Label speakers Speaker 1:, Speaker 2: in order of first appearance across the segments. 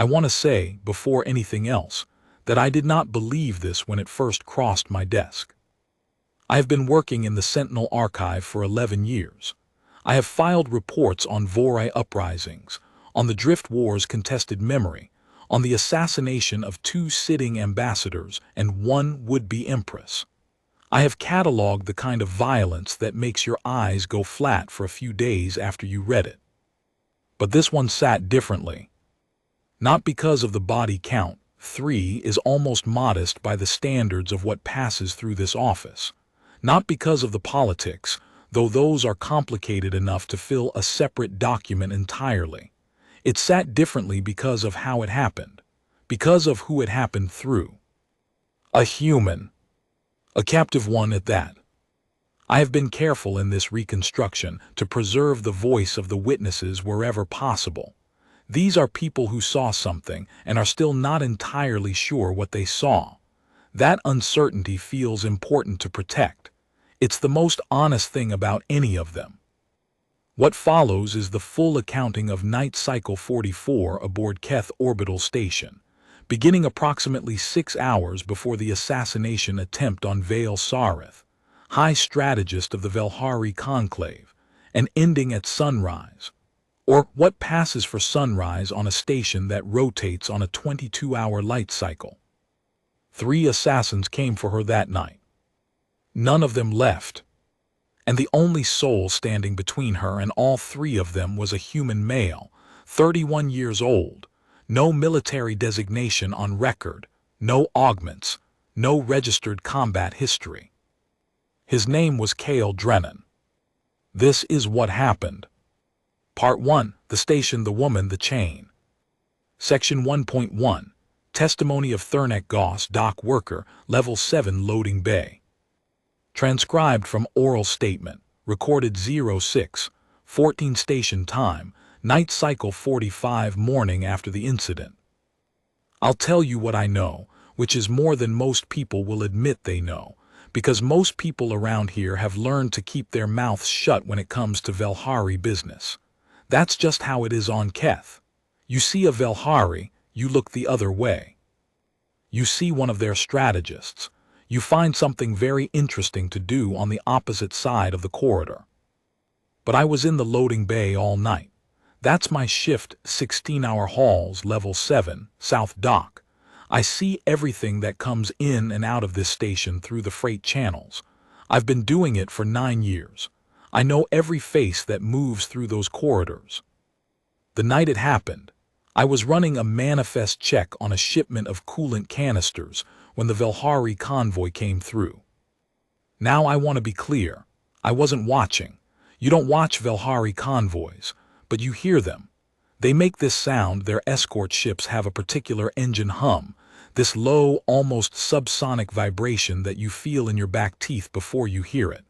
Speaker 1: I want to say, before anything else, that I did not believe this when it first crossed my desk. I have been working in the Sentinel archive for 11 years. I have filed reports on Vorai uprisings, on the Drift War's contested memory, on the assassination of 2 sitting ambassadors and 1 would-be empress. I have cataloged the kind of violence that makes your eyes go flat for a few days after you read it. But this one sat differently. Not because of the body count. 3 is almost modest by the standards of what passes through this office. Not because of the politics, though those are complicated enough to fill a separate document entirely. It sat differently because of how it happened, because of who it happened through. A human. A captive one at that. I have been careful in this reconstruction to preserve the voice of the witnesses wherever possible. These are people who saw something and are still not entirely sure what they saw. That uncertainty feels important to protect. It's the most honest thing about any of them. What follows is the full accounting of Night Cycle 44 aboard Keth Orbital Station, beginning approximately 6 hours before the assassination attempt on Vale Sarith, High Strategist of the Velhari Conclave, and ending at sunrise, or what passes for sunrise on a station that rotates on a 22-hour light cycle. 3 assassins came for her that night. None of them left, and the only soul standing between her and all 3 of them was a human male, 31 years old, no military designation on record, no augments, no registered combat history. His name was Cale Drennan. This is what happened. Part 1, The Station, the Woman, the Chain. Section 1.1, Testimony of Thurnek Goss, Dock Worker, Level 7 Loading Bay. Transcribed from Oral Statement, recorded 06:14 Station Time, Night Cycle 45 morning after the incident. I'll tell you what I know, which is more than most people will admit they know, because most people around here have learned to keep their mouths shut when it comes to Velhari business. That's just how it is on Keth. You see a Velhari, you look the other way. You see one of their strategists. You find something very interesting to do on the opposite side of the corridor. But I was in the loading bay all night. That's my shift, 16-hour hauls, Level 7, South Dock. I see everything that comes in and out of this station through the freight channels. I've been doing it for 9 years. I know every face that moves through those corridors. The night it happened, I was running a manifest check on a shipment of coolant canisters when the Velhari convoy came through. Now I want to be clear. I wasn't watching. You don't watch Velhari convoys, but you hear them. They make this sound. Their escort ships have a particular engine hum, this low, almost subsonic vibration that you feel in your back teeth before you hear it.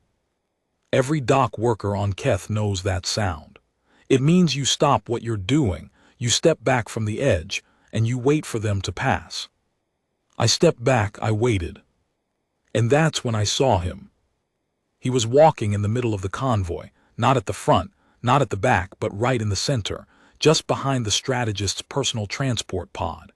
Speaker 1: Every dock worker on Keth knows that sound. It means you stop what you're doing, you step back from the edge, and you wait for them to pass. I stepped back, I waited. And that's when I saw him. He was walking in the middle of the convoy, not at the front, not at the back, but right in the center, just behind the strategist's personal transport pod.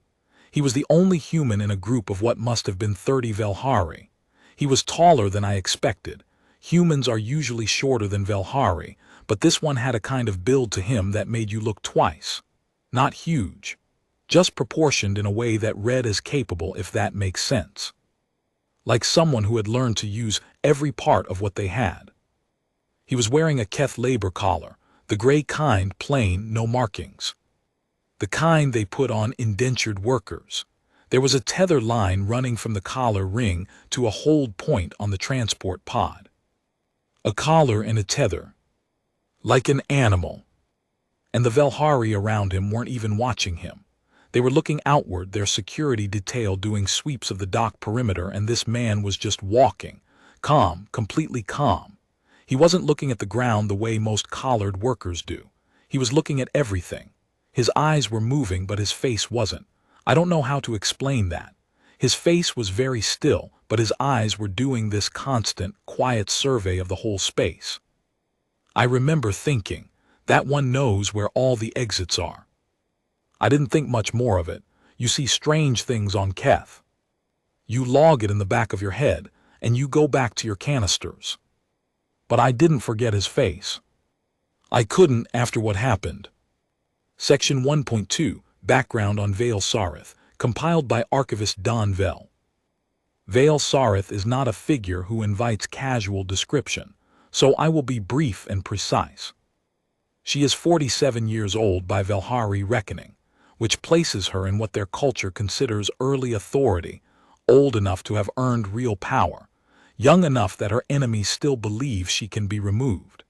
Speaker 1: He was the only human in a group of what must have been 30 Velhari. He was taller than I expected. Humans are usually shorter than Velhari, but this one had a kind of build to him that made you look twice. Not huge. Just proportioned in a way that read as capable, if that makes sense. Like someone who had learned to use every part of what they had. He was wearing a Keth labor collar, the gray kind, plain, no markings. The kind they put on indentured workers. There was a tether line running from the collar ring to a hold point on the transport pod. A collar and a tether. Like an animal. And the Velhari around him weren't even watching him. They were looking outward, their security detail doing sweeps of the dock perimeter, and this man was just walking. Calm, completely calm. He wasn't looking at the ground the way most collared workers do. He was looking at everything. His eyes were moving, but his face wasn't. I don't know how to explain that. His face was very still, but his eyes were doing this constant, quiet survey of the whole space. I remember thinking, that one knows where all the exits are. I didn't think much more of it. You see strange things on Keth. You log it in the back of your head, and you go back to your canisters. But I didn't forget his face. I couldn't after what happened. Section 1.2, Background on Vale Sarith, compiled by archivist Don Vell. Vale Sarith is not a figure who invites casual description, so I will be brief and precise. She is 47 years old by Velhari reckoning, which places her in what their culture considers early authority, old enough to have earned real power, young enough that her enemies still believe she can be removed.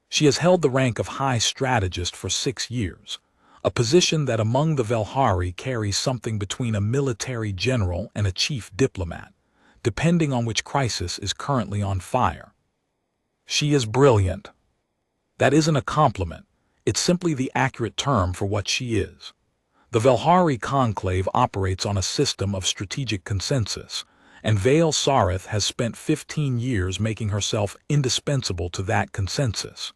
Speaker 1: She has held the rank of High Strategist for 6 years, a position that among the Velhari carries something between a military general and a chief diplomat, depending on which crisis is currently on fire. She is brilliant. That isn't a compliment, it's simply the accurate term for what she is. The Velhari conclave operates on a system of strategic consensus, and Vale Sarith has spent 15 years making herself indispensable to that consensus.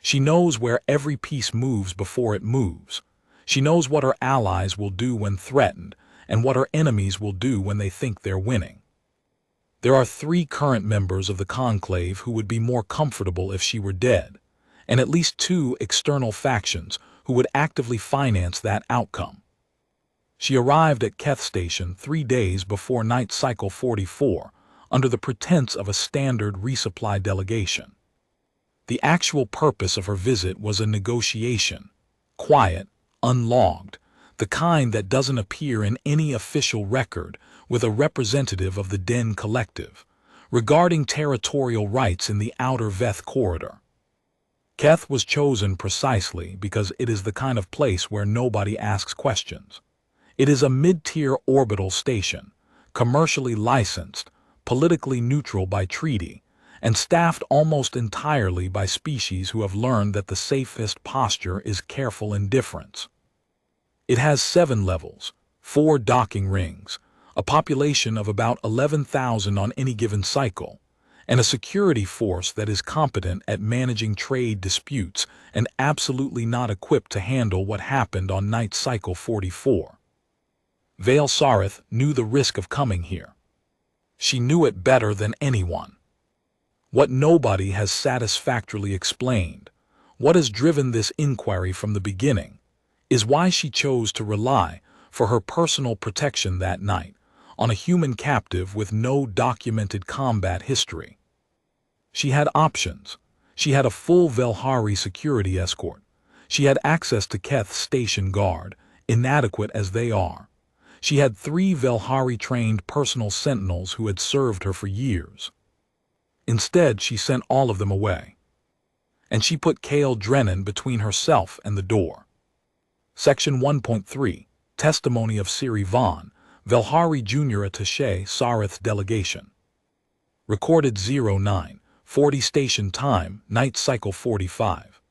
Speaker 1: She knows where every piece moves before it moves. She knows what her allies will do when threatened, and what her enemies will do when they think they're winning. There are 3 current members of the conclave who would be more comfortable if she were dead, and at least 2 external factions who would actively finance that outcome. She arrived at Keth Station 3 days before Night Cycle 44 under the pretense of a standard resupply delegation. The actual purpose of her visit was a negotiation, quiet, unlogged, the kind that doesn't appear in any official record, with a representative of the Den Collective, regarding territorial rights in the outer Veth corridor. Keth was chosen precisely because it is the kind of place where nobody asks questions. It is a mid-tier orbital station, commercially licensed, politically neutral by treaty, and staffed almost entirely by species who have learned that the safest posture is careful indifference. It has 7 levels, 4 docking rings, a population of about 11,000 on any given cycle, and a security force that is competent at managing trade disputes and absolutely not equipped to handle what happened on Night Cycle 44. Vale Sarith knew the risk of coming here. She knew it better than anyone. What nobody has satisfactorily explained, what has driven this inquiry from the beginning, is why she chose to rely, for her personal protection that night, on a human captive with no documented combat history. She had options. She had a full Velhari security escort. She had access to Keth's station guard, inadequate as they are. She had 3 Velhari-trained personal sentinels who had served her for years. Instead, she sent all of them away. And she put Kale Drennan between herself and the door. Section 1.3, Testimony of Siri Vaughn, Velhari Junior Attaché Sarith's Delegation. Recorded 09:40 Station Time, Night Cycle 45.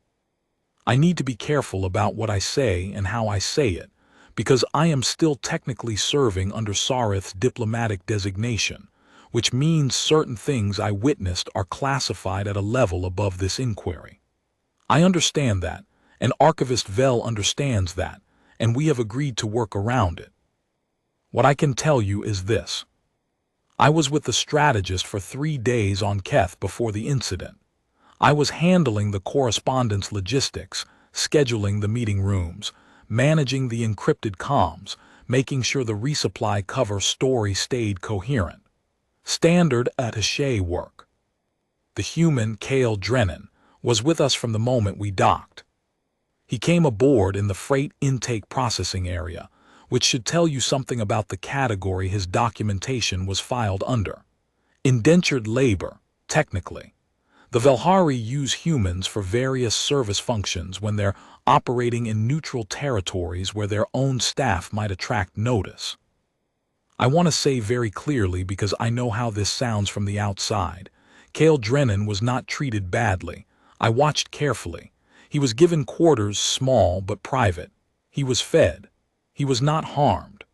Speaker 1: I need to be careful about what I say and how I say it, because I am still technically serving under Sarith's diplomatic designation, which means certain things I witnessed are classified at a level above this inquiry. I understand that, and Archivist Vell understands that, and we have agreed to work around it. What I can tell you is this. I was with the strategist for 3 days on Keth before the incident. I was handling the correspondence logistics, scheduling the meeting rooms, managing the encrypted comms, making sure the resupply cover story stayed coherent. Standard attaché work. The human Kale Drennan was with us from the moment we docked. He came aboard in the freight intake processing area, which should tell you something about the category his documentation was filed under. Indentured labor, technically. The Velhari use humans for various service functions when they're operating in neutral territories where their own staff might attract notice. I want to say very clearly, because I know how this sounds from the outside, Kale Drennan was not treated badly. I watched carefully. He was given quarters small but private. He was fed. He was not harmed.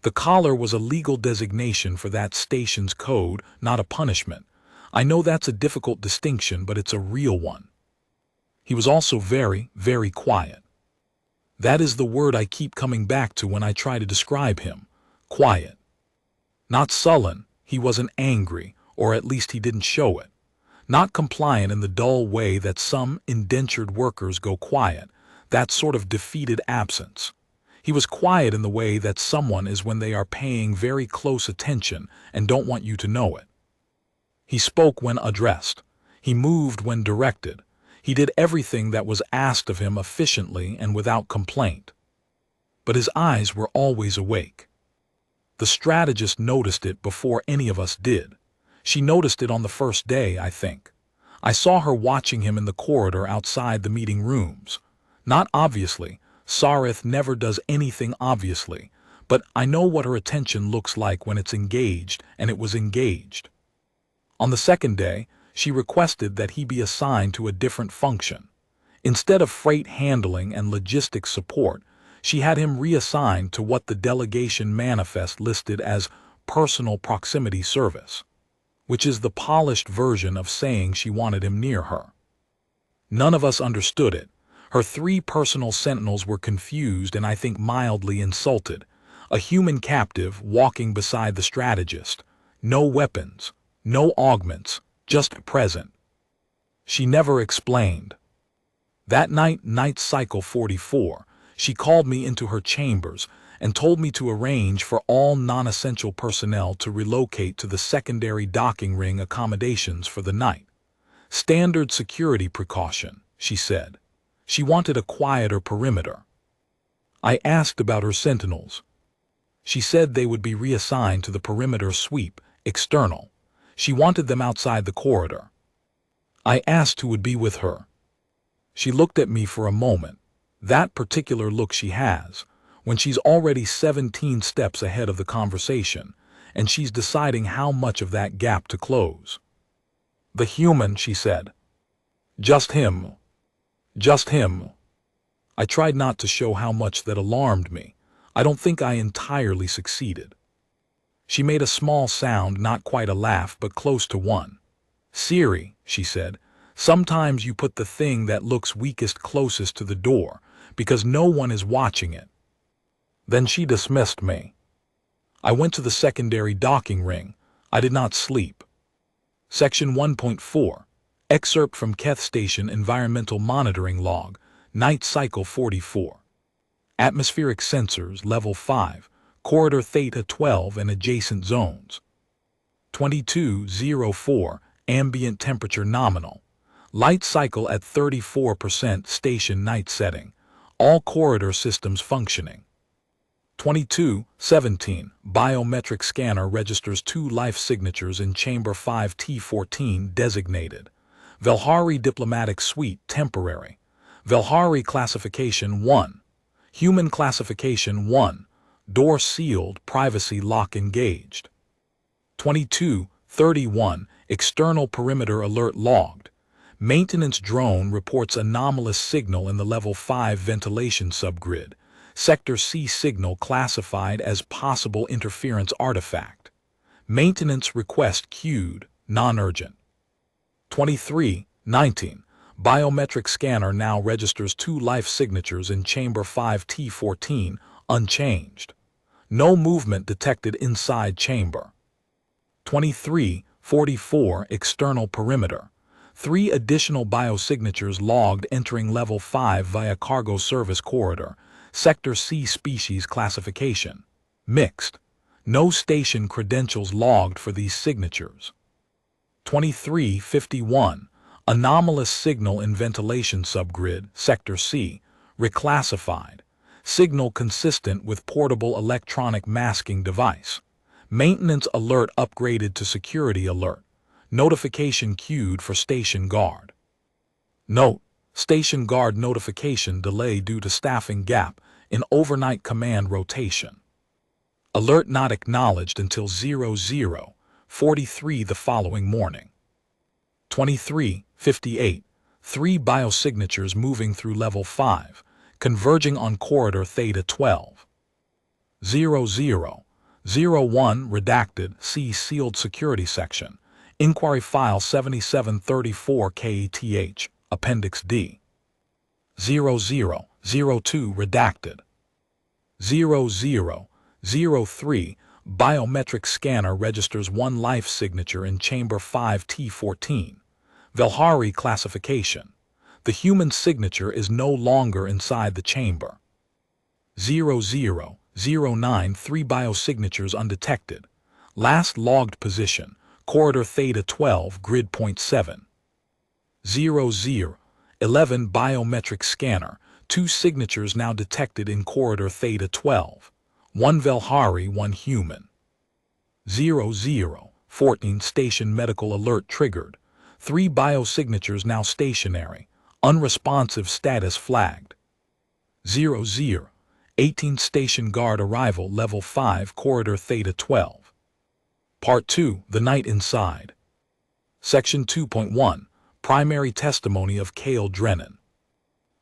Speaker 1: The collar was a legal designation for that station's code, not a punishment. I know that's a difficult distinction, but it's a real one. He was also very, very quiet. That is the word I keep coming back to when I try to describe him. Quiet. Not sullen, he wasn't angry, or at least he didn't show it. Not compliant in the dull way that some indentured workers go quiet, that sort of defeated absence. He was quiet in the way that someone is when they are paying very close attention and don't want you to know it. He spoke when addressed. He moved when directed. He did everything that was asked of him efficiently and without complaint. But his eyes were always awake. The strategist noticed it before any of us did. She noticed it on the first day, I think. I saw her watching him in the corridor outside the meeting rooms. Not obviously. Sarith never does anything obviously, but I know what her attention looks like when it's engaged, and it was engaged. On the second day, she requested that he be assigned to a different function. Instead of freight handling and logistics support, she had him reassigned to what the delegation manifest listed as personal proximity service, which is the polished version of saying she wanted him near her. None of us understood it. Her 3 personal sentinels were confused and I think mildly insulted. A human captive walking beside the strategist. No weapons, no augments, just present. She never explained. That night, night cycle 44, she called me into her chambers and told me to arrange for all non-essential personnel to relocate to the secondary docking ring accommodations for the night. Standard security precaution, she said. She wanted a quieter perimeter. I asked about her sentinels. She said they would be reassigned to the perimeter sweep, external. She wanted them outside the corridor. I asked who would be with her. She looked at me for a moment, that particular look she has, when she's already 17 steps ahead of the conversation, and she's deciding how much of that gap to close. The human, she said. Just him. Just him. I tried not to show how much that alarmed me. I don't think I entirely succeeded. She made a small sound, not quite a laugh, but close to one. Siri, she said, sometimes you put the thing that looks weakest closest to the door, because no one is watching it. Then she dismissed me. I went to the secondary docking ring. I did not sleep. Section 1.4. Excerpt from Keth Station Environmental Monitoring Log, Night Cycle 44. Atmospheric Sensors, Level 5, Corridor Theta 12 and Adjacent Zones. 2204, Ambient Temperature Nominal. Light Cycle at 34%, Station Night Setting. All corridor systems functioning. 2217, Biometric Scanner registers 2 life signatures in Chamber 5T14 designated. Velhari Diplomatic Suite temporary. Velhari Classification 1. Human Classification 1. Door sealed, privacy lock engaged. 2231, External Perimeter Alert logged. Maintenance drone reports anomalous signal in the Level 5 ventilation subgrid. Sector C signal classified as possible interference artifact. Maintenance request queued, non-urgent. 2319, Biometric Scanner now registers 2 life signatures in Chamber 5T14, unchanged. No movement detected inside chamber. 2344, External Perimeter. 3 additional biosignatures logged entering Level 5 via Cargo Service Corridor. Sector C species classification. Mixed. No station credentials logged for these signatures. 2351, Anomalous signal in ventilation subgrid, Sector C, reclassified. Signal consistent with portable electronic masking device. Maintenance alert upgraded to security alert. Notification queued for station guard. Note: station guard notification delay due to staffing gap in overnight command rotation. Alert not acknowledged until 00:43 the following morning. 2358, 3 biosignatures moving through Level 5, converging on Corridor Theta 12. 0001, redacted, see sealed security section. Inquiry File 7734 KETH, Appendix D. 0001, 02 redacted. 0003 biometric scanner registers one life signature in chamber 5T14. Velhari classification. The human signature is no longer inside the chamber. 0009 3 biosignatures undetected. Last logged position, corridor theta 12, grid point 7. 0011 biometric scanner, 2 signatures now detected in corridor theta 12. 1 Velhari, 1 human. 0014 station medical alert triggered. 3 biosignatures now stationary. Unresponsive status flagged. 0018 station guard arrival level 5 corridor theta 12. Part 2 The Night Inside. Section 2.1 Primary testimony of Kale Drennan.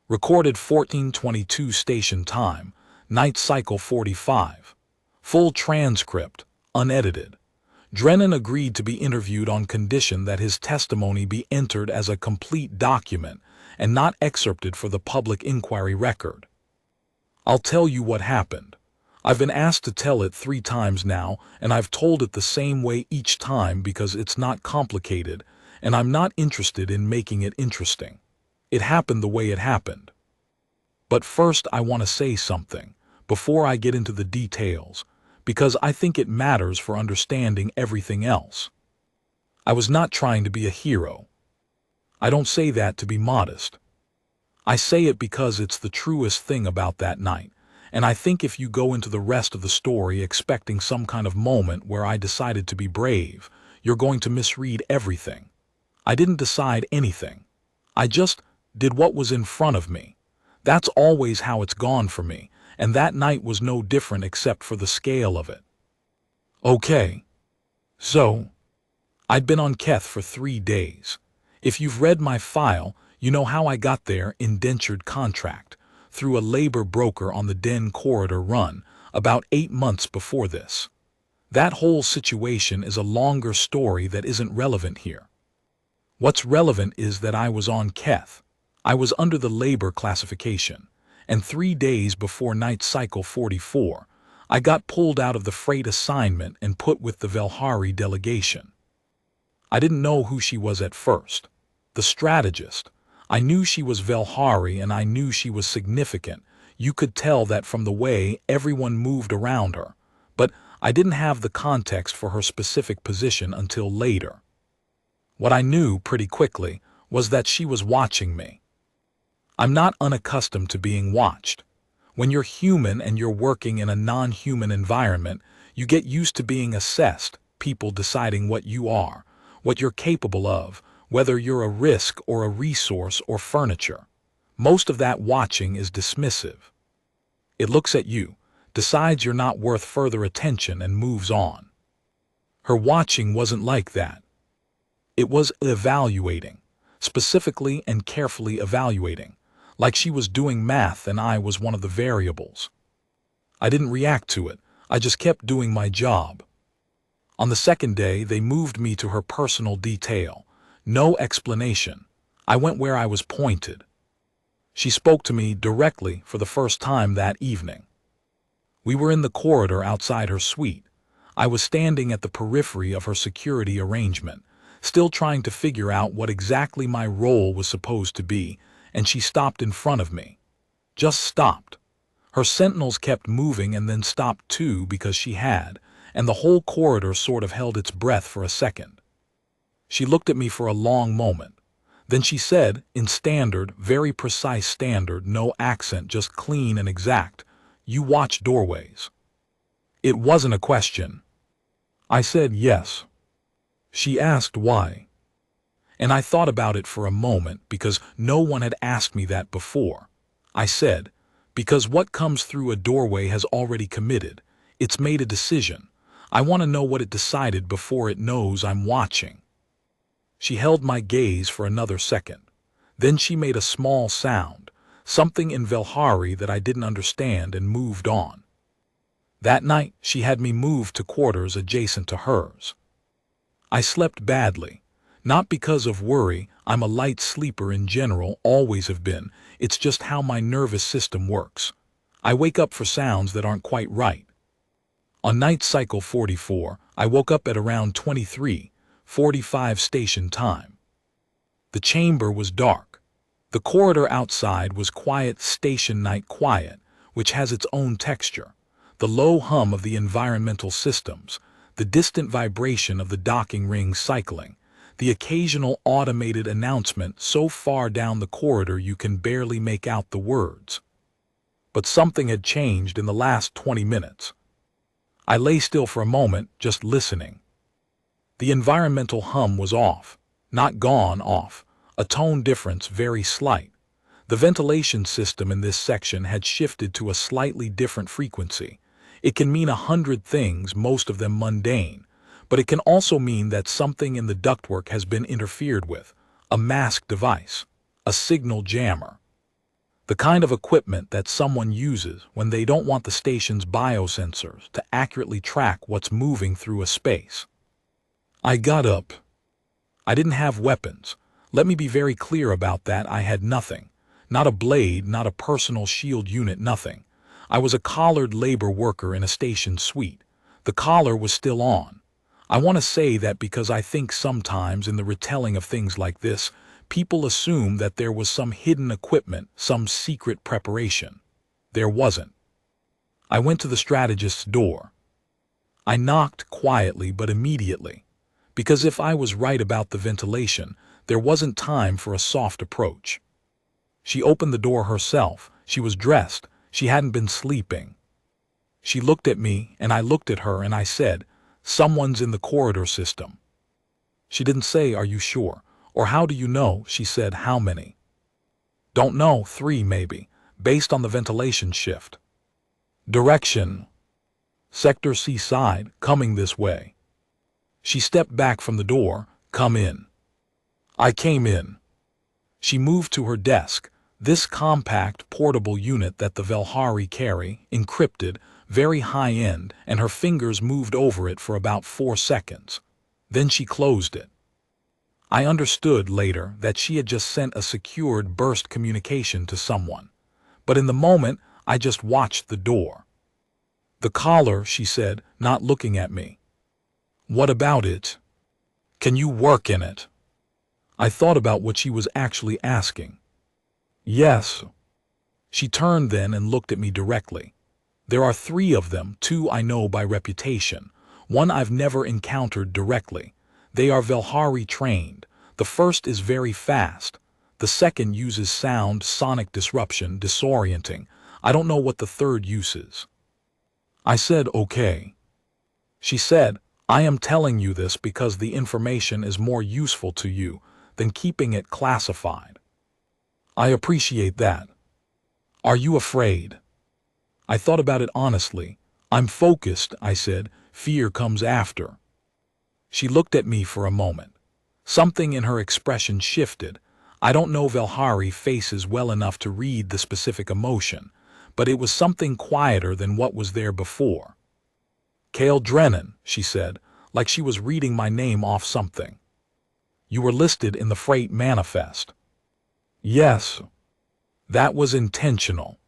Speaker 1: Recorded 1422 station time, night cycle 45. Full transcript, unedited. Drennan agreed to be interviewed on condition that his testimony be entered as a complete document and not excerpted for the public inquiry record. I'll tell you what happened. I've been asked to tell it 3 times now, and I've told it the same way each time because it's not complicated, and I'm not interested in making it interesting. It happened the way it happened. But first I want to say something, before I get into the details, because I think it matters for understanding everything else. I was not trying to be a hero. I don't say that to be modest. I say it because it's the truest thing about that night, and I think if you go into the rest of the story expecting some kind of moment where I decided to be brave, you're going to misread everything. I didn't decide anything. I just did what was in front of me. That's always how it's gone for me, and that night was no different except for the scale of it. Okay. So, I'd been on Keth for 3 days. If you've read my file, you know how I got there, indentured contract, through a labor broker on the Den corridor run, about 8 months before this. That whole situation is a longer story that isn't relevant here. What's relevant is that I was on Keth. I was under the labor classification, and 3 days before night cycle 44, I got pulled out of the freight assignment and put with the Velhari delegation. I didn't know who she was at first. The strategist. I knew she was Velhari and I knew she was significant. You could tell that from the way everyone moved around her, but I didn't have the context for her specific position until later. What I knew pretty quickly was that she was watching me. I'm not unaccustomed to being watched. When you're human and you're working in a non-human environment, you get used to being assessed, people deciding what you are, what you're capable of, whether you're a risk or a resource or furniture. Most of that watching is dismissive. It looks at you, decides you're not worth further attention and moves on. Her watching wasn't like that. It was evaluating, specifically and carefully evaluating, like she was doing math and I was one of the variables. I didn't react to it, I just kept doing my job. On the second day, they moved me to her personal detail. No explanation. I went where I was pointed. She spoke to me directly for the first time that evening. We were in the corridor outside her suite. I was standing at the periphery of her security arrangement, still trying to figure out what exactly my role was supposed to be, and she stopped in front of me. Just stopped. Her sentinels kept moving and then stopped too because she had, and the whole corridor sort of held its breath for a second. She looked at me for a long moment. Then she said, in standard, very precise standard, no accent, just clean and exact, "You watch doorways." It wasn't a question. I said yes. She asked why. And I thought about it for a moment because no one had asked me that before. I said, because what comes through a doorway has already committed. It's made a decision. I want to know what it decided before it knows I'm watching. She held my gaze for another second. Then she made a small sound, something in Velhari that I didn't understand, and moved on. That night, she had me moved to quarters adjacent to hers. I slept badly, not because of worry, I'm a light sleeper in general, always have been. It's just how my nervous system works. I wake up for sounds that aren't quite right. On night cycle 44, I woke up at around 23:45 station time. The chamber was dark. The corridor outside was quiet, station night quiet, which has its own texture. The low hum of the environmental systems, the distant vibration of the docking rings cycling, the occasional automated announcement so far down the corridor you can barely make out the words. But something had changed in the last 20 minutes. I lay still for a moment, just listening. The environmental hum was off, not gone off, a tone difference very slight. The ventilation system in this section had shifted to a slightly different frequency. It can mean 100 things, most of them mundane, but it can also mean that something in the ductwork has been interfered with, a mask device, a signal jammer. The kind of equipment that someone uses when they don't want the station's biosensors to accurately track what's moving through a space. I got up. I didn't have weapons. Let me be very clear about that. I had nothing. Not a blade, not a personal shield unit, nothing. I was a collared labor worker in a station suite. The collar was still on. I want to say that because I think sometimes in the retelling of things like this, people assume that there was some hidden equipment, some secret preparation. There wasn't. I went to the strategist's door. I knocked quietly but immediately, because if I was right about the ventilation, there wasn't time for a soft approach. She opened the door herself. She was dressed. She hadn't been sleeping. She looked at me, and I looked at her, and I said, "Someone's in the corridor system." She didn't say, "Are you sure?" Or "How do you know?" She said, "How many?" "Don't know, 3 maybe, based on the ventilation shift." "Direction?" "Sector C side, coming this way." She stepped back from the door. "Come in." I came in. She moved to her desk, this compact, portable unit that the Velhari carry, encrypted, very high-end, and her fingers moved over it for about 4 seconds. Then she closed it. I understood later that she had just sent a secured burst communication to someone. But in the moment, I just watched the door. "The collar," she said, not looking at me. "What about it? Can you work in it?" I thought about what she was actually asking. "Yes." She turned then and looked at me directly. "There are 3 of them, 2 I know by reputation. 1 I've never encountered directly. They are Velhari trained. The first is very fast. The second uses sound, sonic disruption, disorienting. I don't know what the third uses." I said, "Okay." She said, "I am telling you this because the information is more useful to you than keeping it classified." "I appreciate that." "Are you afraid?" I thought about it honestly. "I'm focused," I said. "Fear comes after." She looked at me for a moment. Something in her expression shifted. I don't know Velhari faces well enough to read the specific emotion, but it was something quieter than what was there before. "Cale Drennan," she said, like she was reading my name off something. "You were listed in the freight manifest." "Yes." "That was intentional."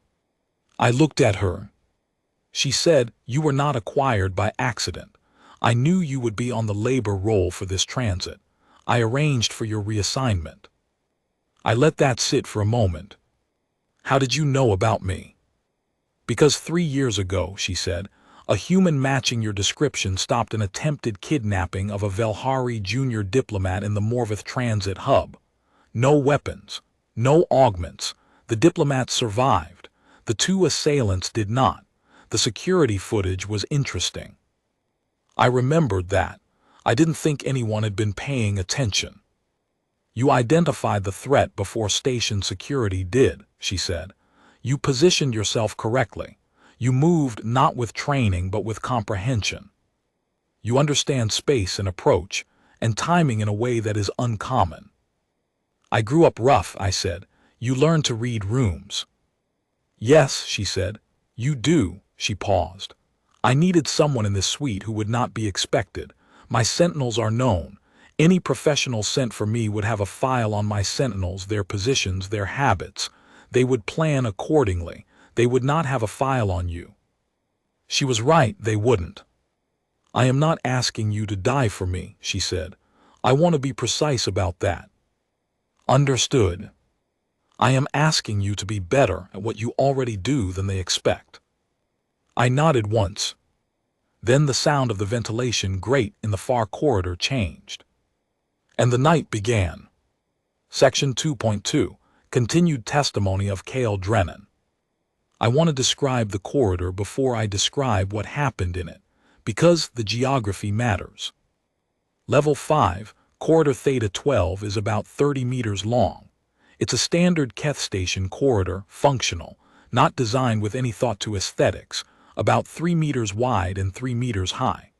Speaker 1: I looked at her. She said, "You were not acquired by accident. I knew you would be on the labor roll for this transit. I arranged for your reassignment." I let that sit for a moment. "How did you know about me?" "Because 3 years ago," she said, "a human matching your description stopped an attempted kidnapping of a Velhari junior diplomat in the Morvith Transit Hub. No weapons, no augments. The diplomat survived. The 2 assailants did not. The security footage was interesting." I remembered that. I didn't think anyone had been paying attention. "You identified the threat before station security did," she said. "You positioned yourself correctly. You moved not with training but with comprehension. You understand space and approach, and timing in a way that is uncommon." "I grew up rough," I said. "You learn to read rooms." "Yes," she said. "You do." She paused. "I needed someone in this suite who would not be expected. My sentinels are known. Any professional sent for me would have a file on my sentinels, their positions, their habits. They would plan accordingly. They would not have a file on you. She was right, they wouldn't. I am not asking you to die for me, she said. I want to be precise about that. Understood. I am asking you to be better at what you already do than they expect. I nodded once. Then the sound of the ventilation grate in the far corridor changed. And the night began. Section 2.2, Continued Testimony of Cale Drennan. I want to describe the corridor before I describe what happened in it, because the geography matters. Level 5, Corridor Theta 12 is about 30 meters long. It's a standard Keth station corridor, functional, not designed with any thought to aesthetics, about 3 meters wide and 3 meters high.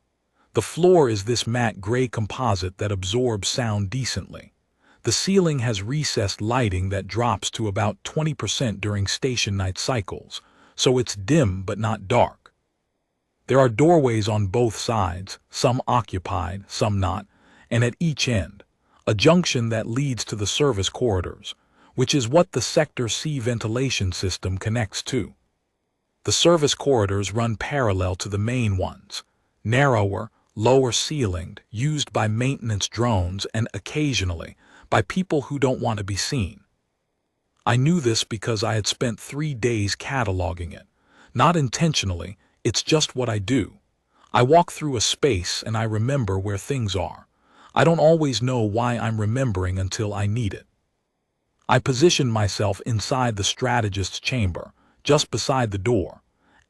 Speaker 1: The floor is this matte gray composite that absorbs sound decently. The ceiling has recessed lighting that drops to about 20% during station night cycles, so it's dim but not dark. There are doorways on both sides, some occupied, some not, and at each end, a junction that leads to the service corridors, which is what the Sector C ventilation system connects to. The service corridors run parallel to the main ones, narrower, lower ceilinged, used by maintenance drones and occasionally by people who don't want to be seen. I knew this because I had spent 3 days cataloging it. Not intentionally, it's just what I do. I walk through a space and I remember where things are. I don't always know why I'm remembering until I need it. I positioned myself inside the strategist's chamber, just beside the door,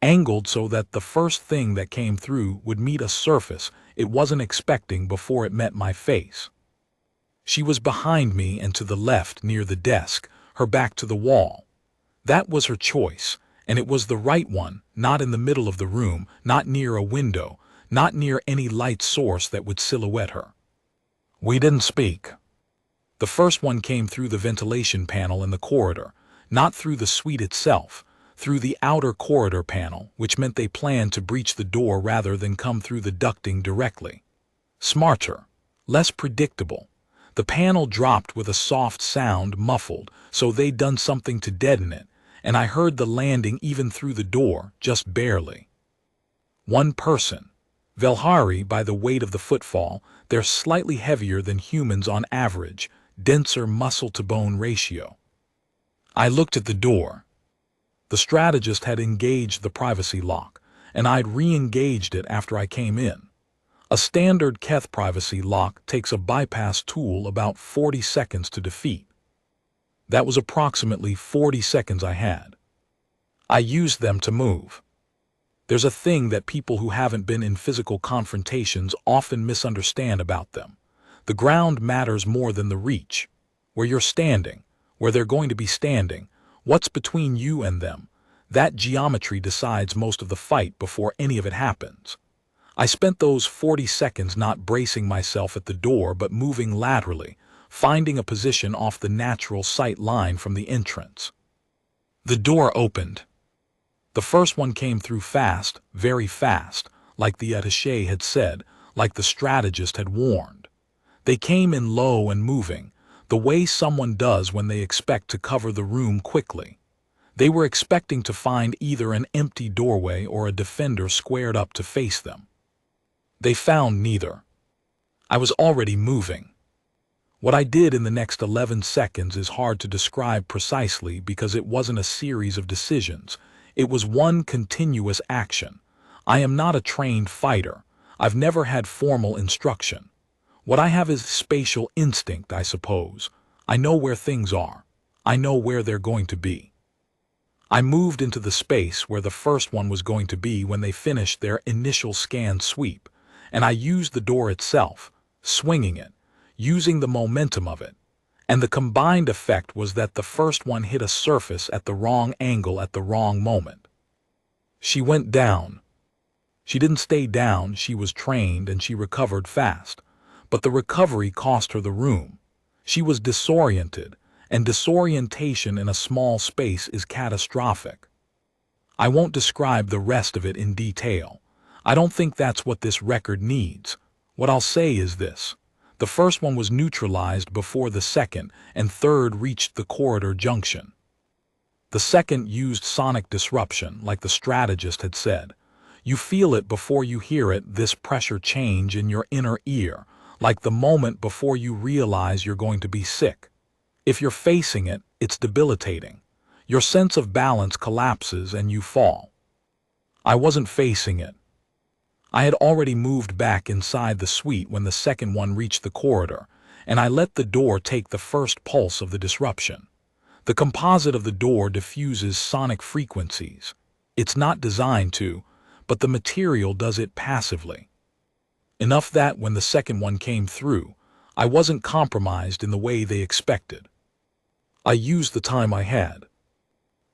Speaker 1: angled so that the first thing that came through would meet a surface it wasn't expecting before it met my face. She was behind me and to the left near the desk, her back to the wall. That was her choice, and it was the right one, not in the middle of the room, not near a window, not near any light source that would silhouette her. We didn't speak. The first one came through the ventilation panel in the corridor, not through the suite itself, through the outer corridor panel, which meant they planned to breach the door rather than come through the ducting directly. Smarter, less predictable. The panel dropped with a soft sound, muffled, so they'd done something to deaden it, and I heard the landing even through the door, just barely. One person. Velhari, by the weight of the footfall, they're slightly heavier than humans on average, denser muscle-to-bone ratio. I looked at the door. The strategist had engaged the privacy lock, and I'd re-engaged it after I came in. A standard Keth privacy lock takes a bypass tool about 40 seconds to defeat. That was approximately 40 seconds I had. I used them to move. There's a thing that people who haven't been in physical confrontations often misunderstand about them. The ground matters more than the reach. Where you're standing, where they're going to be standing, what's between you and them, that geometry decides most of the fight before any of it happens. I spent those 40 seconds not bracing myself at the door but moving laterally, finding a position off the natural sight line from the entrance. The door opened. The first one came through fast, very fast, like the attaché had said, like the strategist had warned. They came in low and moving, the way someone does when they expect to cover the room quickly. They were expecting to find either an empty doorway or a defender squared up to face them. They found neither. I was already moving. What I did in the next 11 seconds is hard to describe precisely because it wasn't a series of decisions. It was one continuous action. I am not a trained fighter. I've never had formal instruction. What I have is spatial instinct, I suppose. I know where things are. I know where they're going to be. I moved into the space where the first one was going to be when they finished their initial scan sweep, and I used the door itself, swinging it, using the momentum of it, and the combined effect was that the first one hit a surface at the wrong angle at the wrong moment. She went down. She didn't stay down, she was trained and she recovered fast, but the recovery cost her the room. She was disoriented, and disorientation in a small space is catastrophic. I won't describe the rest of it in detail. I don't think that's what this record needs. What I'll say is this. The first one was neutralized before the second and third reached the corridor junction. The second used sonic disruption, like the strategist had said. You feel it before you hear it, this pressure change in your inner ear, like the moment before you realize you're going to be sick. If you're facing it, it's debilitating. Your sense of balance collapses and you fall. I wasn't facing it. I had already moved back inside the suite when the second one reached the corridor, and I let the door take the first pulse of the disruption. The composite of the door diffuses sonic frequencies. It's not designed to, but the material does it passively. Enough that when the second one came through, I wasn't compromised in the way they expected. I used the time I had.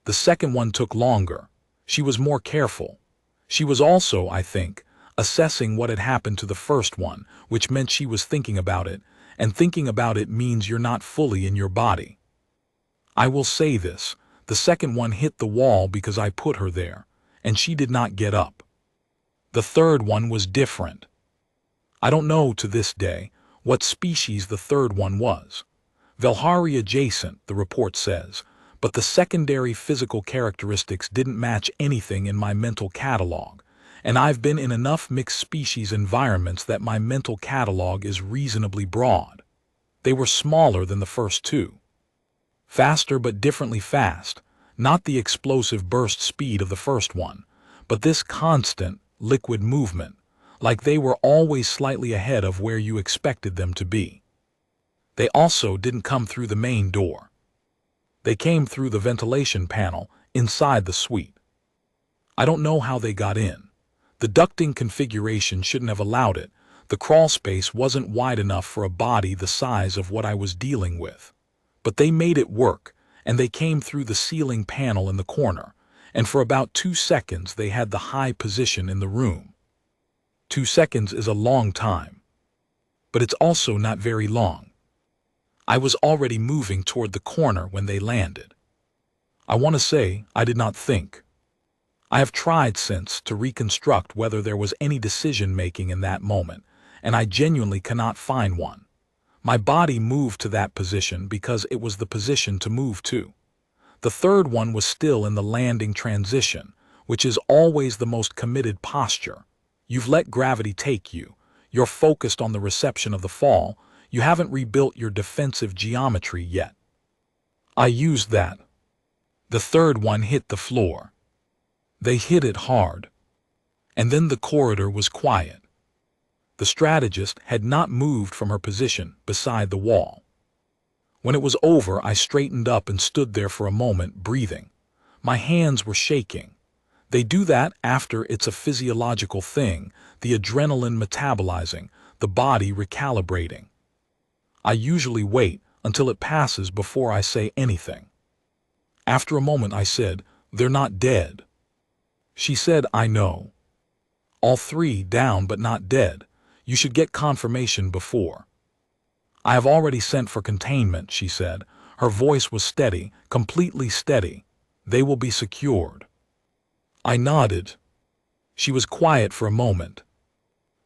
Speaker 1: The second one took longer. She was more careful. She was also, I think, assessing what had happened to the first one, which meant she was thinking about it, and thinking about it means you're not fully in your body. I will say this, the second one hit the wall because I put her there, and she did not get up. The third one was different. I don't know to this day what species the third one was. Velhari adjacent, the report says, but the secondary physical characteristics didn't match anything in my mental catalog, and I've been in enough mixed species environments that my mental catalog is reasonably broad. They were smaller than the first two. Faster but differently fast, not the explosive burst speed of the first one, but this constant, liquid movement, like they were always slightly ahead of where you expected them to be. They also didn't come through the main door. They came through the ventilation panel inside the suite. I don't know how they got in. The ducting configuration shouldn't have allowed it. The crawl space wasn't wide enough for a body the size of what I was dealing with. But they made it work, and they came through the ceiling panel in the corner, and for about 2 seconds they had the high position in the room. 2 seconds is a long time. But it's also not very long. I was already moving toward the corner when they landed. I want to say I did not think. I have tried since to reconstruct whether there was any decision-making in that moment, and I genuinely cannot find one. My body moved to that position because it was the position to move to. The third one was still in the landing transition, which is always the most committed posture. You've let gravity take you. You're focused on the reception of the fall. You haven't rebuilt your defensive geometry yet. I used that. The third one hit the floor. They hit it hard. And then the corridor was quiet. The strategist had not moved from her position beside the wall. When it was over, I straightened up and stood there for a moment, breathing. My hands were shaking. They do that after it's a physiological thing, the adrenaline metabolizing, the body recalibrating. I usually wait until it passes before I say anything. After a moment I said, "They're not dead." She said, "I know. All 3 down but not dead. You should get confirmation before." "I have already sent for containment," she said. Her voice was steady, completely steady. "They will be secured." I nodded. She was quiet for a moment.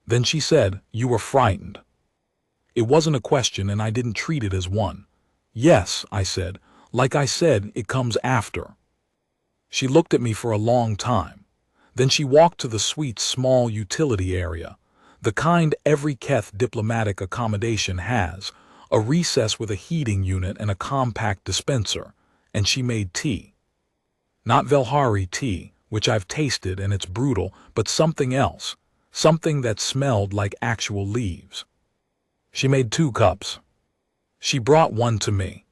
Speaker 1: Then she said, "You were frightened." It wasn't a question and I didn't treat it as one. "Yes," I said. "Like I said, it comes after." She looked at me for a long time. Then she walked to the suite's small utility area, the kind every Keth diplomatic accommodation has, a recess with a heating unit and a compact dispenser, and she made tea. Not Velhari tea, which I've tasted and it's brutal, but something else, something that smelled like actual leaves. She made 2 cups. She brought one to me.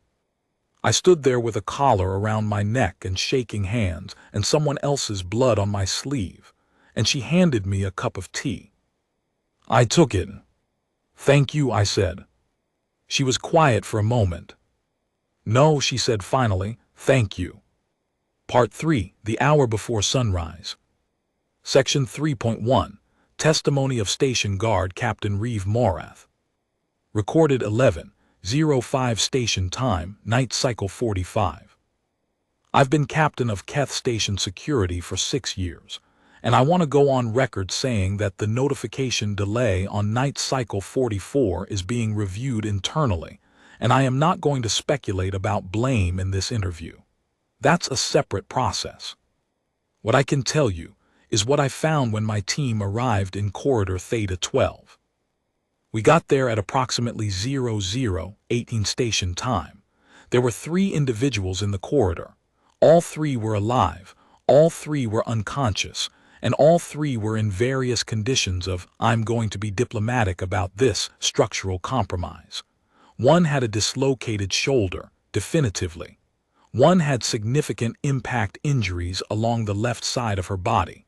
Speaker 1: I stood there with a collar around my neck and shaking hands and someone else's blood on my sleeve, and she handed me a cup of tea. I took it. "Thank you," I said. She was quiet for a moment. "No," she said finally, "thank you." Part 3, The Hour Before Sunrise. Section 3.1, Testimony of Station Guard Captain Reeve Morath. Recorded 11:05 Station Time, Night Cycle 45. I've been captain of Keth Station Security for 6 years, and I want to go on record saying that the notification delay on night cycle 44 is being reviewed internally, and I am not going to speculate about blame in this interview. That's a separate process. What I can tell you is what I found when my team arrived in corridor Theta 12. We got there at approximately 00:18 station time. There were 3 individuals in the corridor. All 3 were alive, all 3 were unconscious, and all 3 were in various conditions of, I'm going to be diplomatic about this, structural compromise. One had a dislocated shoulder, definitively. One had significant impact injuries along the left side of her body.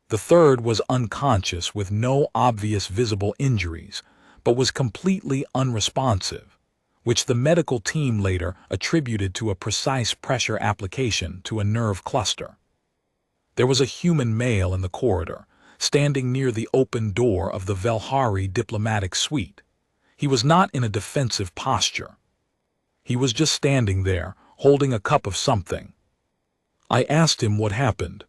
Speaker 1: The third was unconscious with no obvious visible injuries, but was completely unresponsive, which the medical team later attributed to a precise pressure application to a nerve cluster. There was a human male in the corridor, standing near the open door of the Velhari diplomatic suite. He was not in a defensive posture. He was just standing there, holding a cup of something. I asked him what happened.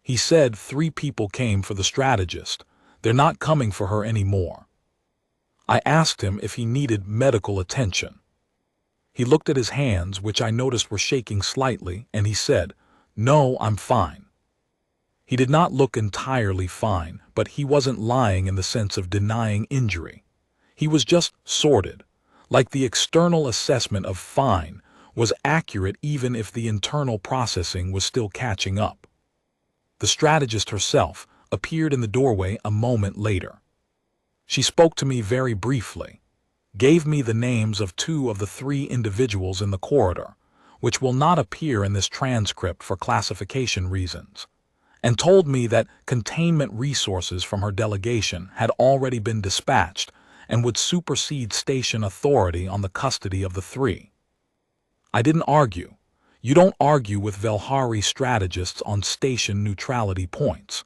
Speaker 1: He said 3 people came for the strategist. They're not coming for her anymore. I asked him if he needed medical attention. He looked at his hands, which I noticed were shaking slightly, and he said, "No, I'm fine." He did not look entirely fine, but he wasn't lying in the sense of denying injury. He was just sorted, like the external assessment of fine was accurate even if the internal processing was still catching up. The strategist herself appeared in the doorway a moment later. She spoke to me very briefly, gave me the names of 2 of the 3 individuals in the corridor, which will not appear in this transcript for classification reasons, and told me that containment resources from her delegation had already been dispatched and would supersede station authority on the custody of the 3. I didn't argue. You don't argue with Velhari strategists on station neutrality points.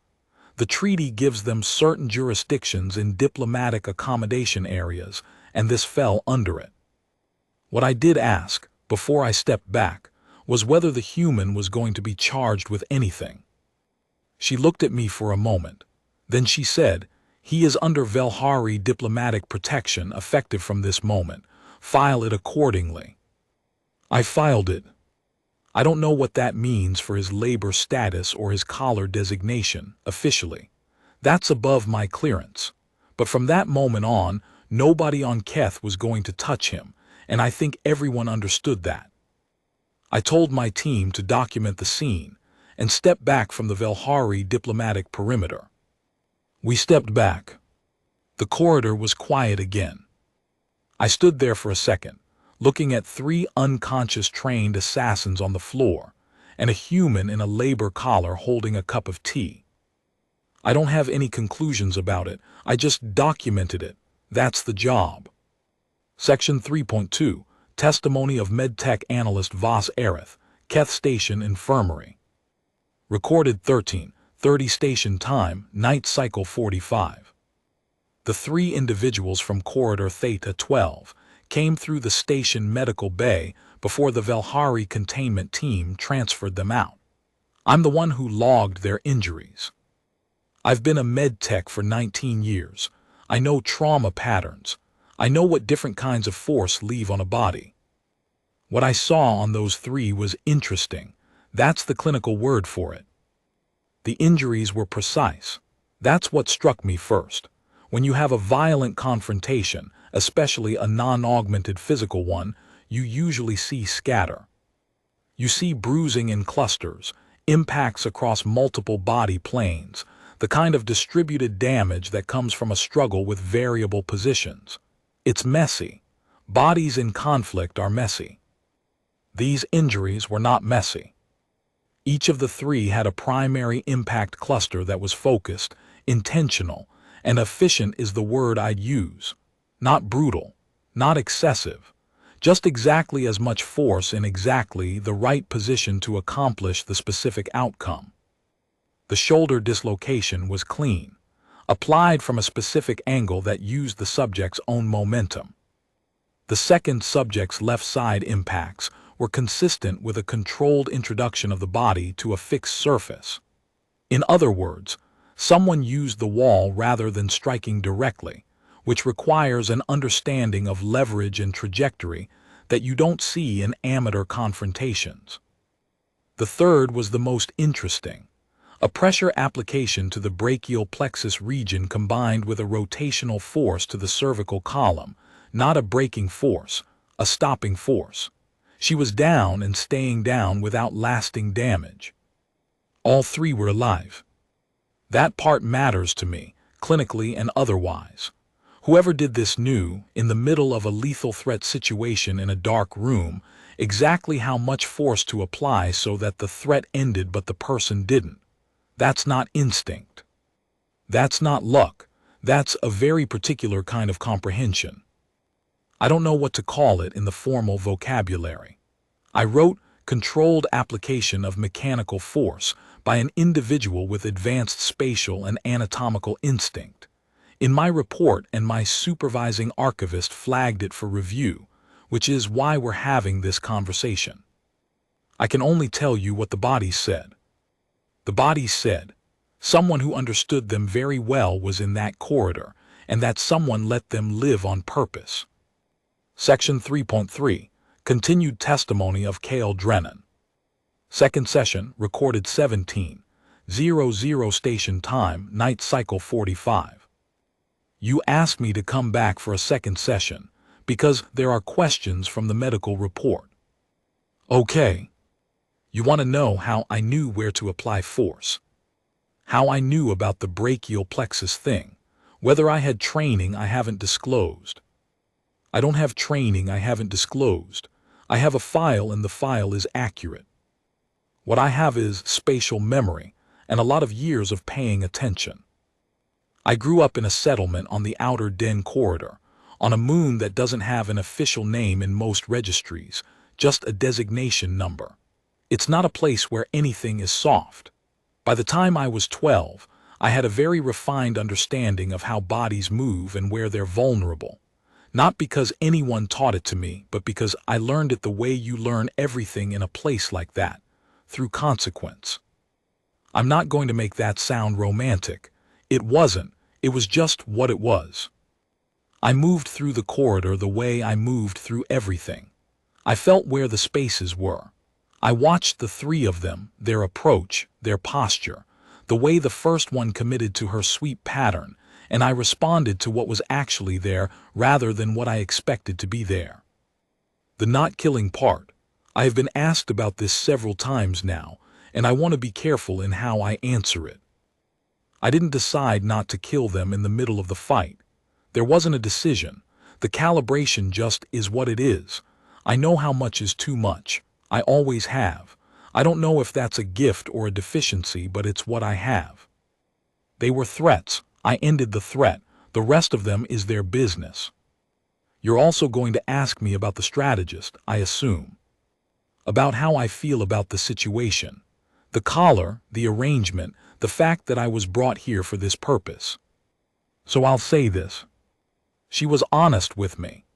Speaker 1: The treaty gives them certain jurisdictions in diplomatic accommodation areas, and this fell under it. What I did ask, before I stepped back, was whether the human was going to be charged with anything. She looked at me for a moment. Then she said, "He is under Velhari diplomatic protection effective from this moment. File it accordingly." I filed it. I don't know what that means for his labor status or his collar designation, officially. That's above my clearance. But from that moment on, nobody on Keth was going to touch him, and I think everyone understood that. I told my team to document the scene and step back from the Velhari diplomatic perimeter. We stepped back. The corridor was quiet again. I stood there for a second, looking at 3 unconscious trained assassins on the floor, and a human in a labor collar holding a cup of tea. I don't have any conclusions about it, I just documented it. That's the job. Section 3.2, Testimony of MedTech Analyst Voss Arith, Keth Station Infirmary. Recorded 13:30 station time, night cycle 45. The 3 individuals from corridor Theta 12 came through the station medical bay before the Velhari containment team transferred them out. I'm the one who logged their injuries. I've been a med tech for 19 years. I know trauma patterns. I know what different kinds of force leave on a body. What I saw on those 3 was interesting. That's the clinical word for it. The injuries were precise. That's what struck me first. When you have a violent confrontation, especially a non-augmented physical one, you usually see scatter. You see bruising in clusters, impacts across multiple body planes, the kind of distributed damage that comes from a struggle with variable positions. It's messy. Bodies in conflict are messy. These injuries were not messy. Each of the 3 had a primary impact cluster that was focused, intentional, and efficient is the word I'd use. Not brutal, not excessive, just exactly as much force in exactly the right position to accomplish the specific outcome. The shoulder dislocation was clean, applied from a specific angle that used the subject's own momentum. The second subject's left side impacts were consistent with a controlled introduction of the body to a fixed surface. In other words, someone used the wall rather than striking directly, which requires an understanding of leverage and trajectory that you don't see in amateur confrontations. The third was the most interesting. A pressure application to the brachial plexus region combined with a rotational force to the cervical column, not a braking force, a stopping force. She was down and staying down without lasting damage. All three were alive. That part matters to me, clinically and otherwise. Whoever did this knew, in the middle of a lethal threat situation in a dark room, exactly how much force to apply so that the threat ended but the person didn't. That's not instinct. That's not luck. That's a very particular kind of comprehension. I don't know what to call it in the formal vocabulary. I wrote controlled application of mechanical force by an individual with advanced spatial and anatomical instinct. In my report, and my supervising archivist flagged it for review, which is why we're having this conversation. I can only tell you what the bodies said. The bodies said someone who understood them very well was in that corridor, and that someone let them live on purpose. Section 3.3. Continued testimony of Cale Drennan. Second session, recorded 17:00 station time, night cycle 45. You asked me to come back for a second session, because there are questions from the medical report. Okay. You want to know how I knew where to apply force. How I knew about the brachial plexus thing. Whether I had training I haven't disclosed. I don't have training I haven't disclosed. I have a file and the file is accurate. What I have is spatial memory and a lot of years of paying attention. I grew up in a settlement on the outer Den corridor, on a moon that doesn't have an official name in most registries, just a designation number. It's not a place where anything is soft. By the time I was 12, I had a very refined understanding of how bodies move and where they're vulnerable. Not because anyone taught it to me, but because I learned it the way you learn everything in a place like that, through consequence. I'm not going to make that sound romantic. It wasn't. It was just what it was. I moved through the corridor the way I moved through everything. I felt where the spaces were. I watched the three of them, their approach, their posture, the way the first one committed to her sweep pattern, and I responded to what was actually there rather than what I expected to be there. The not killing part. I have been asked about this several times now, and I want to be careful in how I answer it. I didn't decide not to kill them in the middle of the fight. There wasn't a decision. The calibration just is what it is. I know how much is too much. I always have. I don't know if that's a gift or a deficiency, but it's what I have. They were threats. I ended the threat. The rest of them is their business. You're also going to ask me about the strategist, I assume. About how I feel about the situation. The collar, the arrangement, the fact that I was brought here for this purpose. So I'll say this. She was honest with me.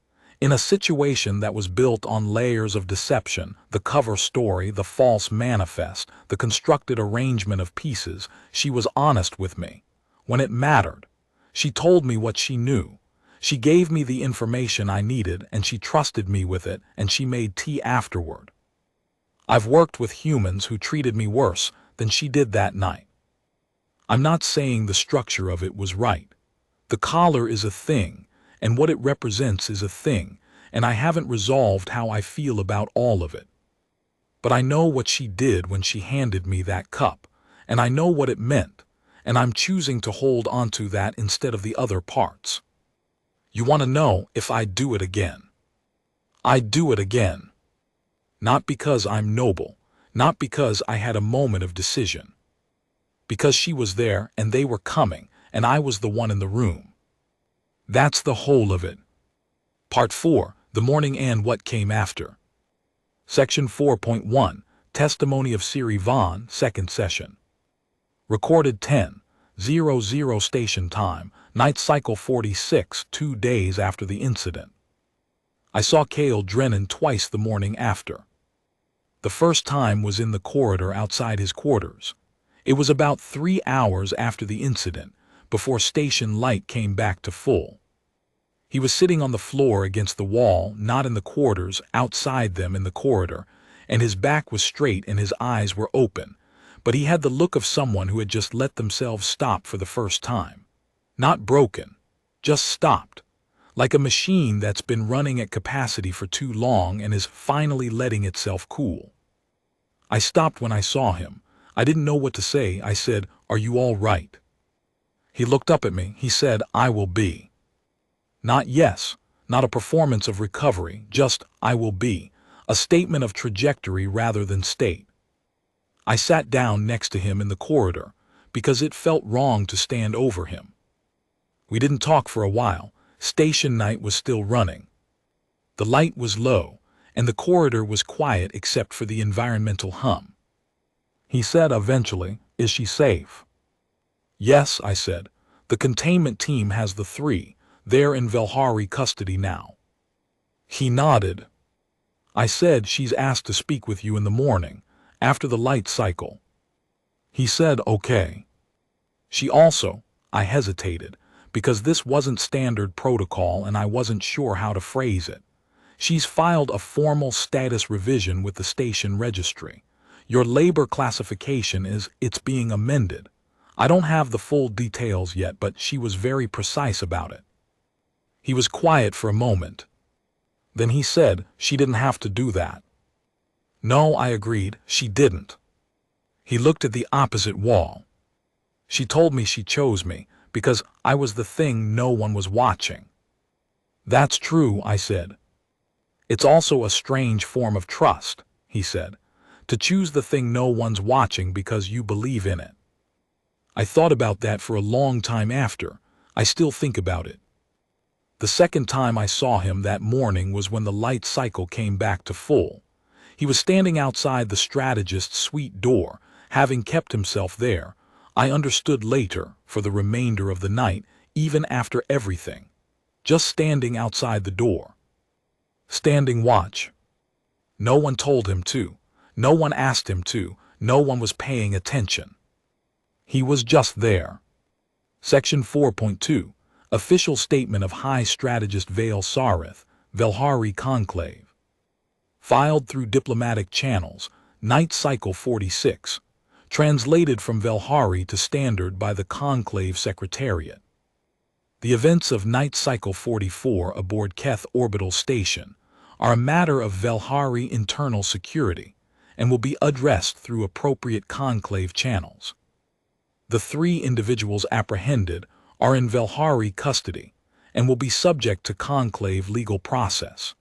Speaker 1: In a situation that was built on layers of deception, the cover story, the false manifest, the constructed arrangement of pieces, she was honest with me. When it mattered, she told me what she knew. She gave me the information I needed, and she trusted me with it, and she made tea afterward. I've worked with humans who treated me worse than she did that night. I'm not saying the structure of it was right. The collar is a thing, and what it represents is a thing, and I haven't resolved how I feel about all of it. But I know what she did when she handed me that cup, and I know what it meant, and I'm choosing to hold onto that instead of the other parts. You want to know if I'd do it again. I'd do it again. Not because I'm noble, not because I had a moment of decision. Because she was there and they were coming, and I was the one in the room. That's the whole of it. Part 4, the morning and what came after. Section 4.1, Testimony of Siri Vaughn, second session. Recorded 10:00 station time, night cycle 46, 2 days after the incident. I saw Cale Drennan twice the morning after. The first time was in the corridor outside his quarters. It was about 3 hours after the incident, before station light came back to full. He was sitting on the floor against the wall, not in the quarters, outside them in the corridor, and his back was straight and his eyes were open, but he had the look of someone who had just let themselves stop for the first time. Not broken, just stopped, like a machine that's been running at capacity for too long and is finally letting itself cool. I stopped when I saw him. I didn't know what to say. I said, "Are you all right?" He looked up at me. He said, "I will be." Not yes, not a performance of recovery, just "I will be," a statement of trajectory rather than state. I sat down next to him in the corridor because it felt wrong to stand over him. We didn't talk for a while. Station night was still running. The light was low, and the corridor was quiet except for the environmental hum. He said eventually, "Is she safe?" "Yes," I said. "The containment team has the 3. They're in Velhari custody now." He nodded. I said, "She's asked to speak with you in the morning, after the light cycle." He said, "Okay." She also, I hesitated, because this wasn't standard protocol and I wasn't sure how to phrase it. She's filed a formal status revision with the station registry. Your labor classification is it's being amended. I don't have the full details yet, but she was very precise about it. He was quiet for a moment. Then he said, "She didn't have to do that." "No," I agreed, "she didn't." He looked at the opposite wall. "She told me she chose me because I was the thing no one was watching." "That's true," I said. "It's also a strange form of trust," he said, "to choose the thing no one's watching because you believe in it." I thought about that for a long time after. I still think about it. The second time I saw him that morning was when the light cycle came back to full. He was standing outside the strategist's suite door, having kept himself there. I understood later, for the remainder of the night, even after everything. Just standing outside the door. Standing watch. No one told him to. No one asked him to. No one was paying attention. He was just there. Section 4.2. Official Statement of High Strategist Vale Sarith, Velhari Conclave. Filed through diplomatic channels, Night Cycle 46. Translated from Velhari to Standard by the Conclave Secretariat. The events of Night Cycle 44 aboard Keth Orbital Station are a matter of Velhari internal security and will be addressed through appropriate Conclave channels. The 3 individuals apprehended are in Velhari custody and will be subject to Conclave legal process.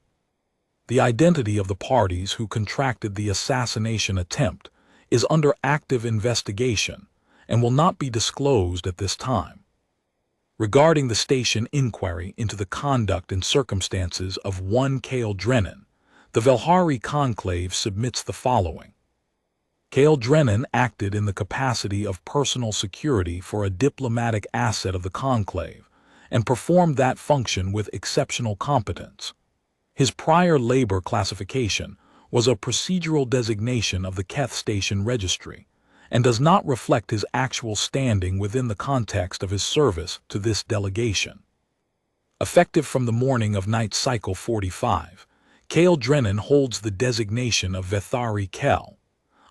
Speaker 1: The identity of the parties who contracted the assassination attempt is under active investigation and will not be disclosed at this time. Regarding the station inquiry into the conduct and circumstances of one Cale Drennan, the Velhari Conclave submits the following. Cale Drennan acted in the capacity of personal security for a diplomatic asset of the Conclave and performed that function with exceptional competence. His prior labor classification was a procedural designation of the Keth Station Registry and does not reflect his actual standing within the context of his service to this delegation. Effective from the morning of Night Cycle 45, Cale Drennan holds the designation of Vethari Kel,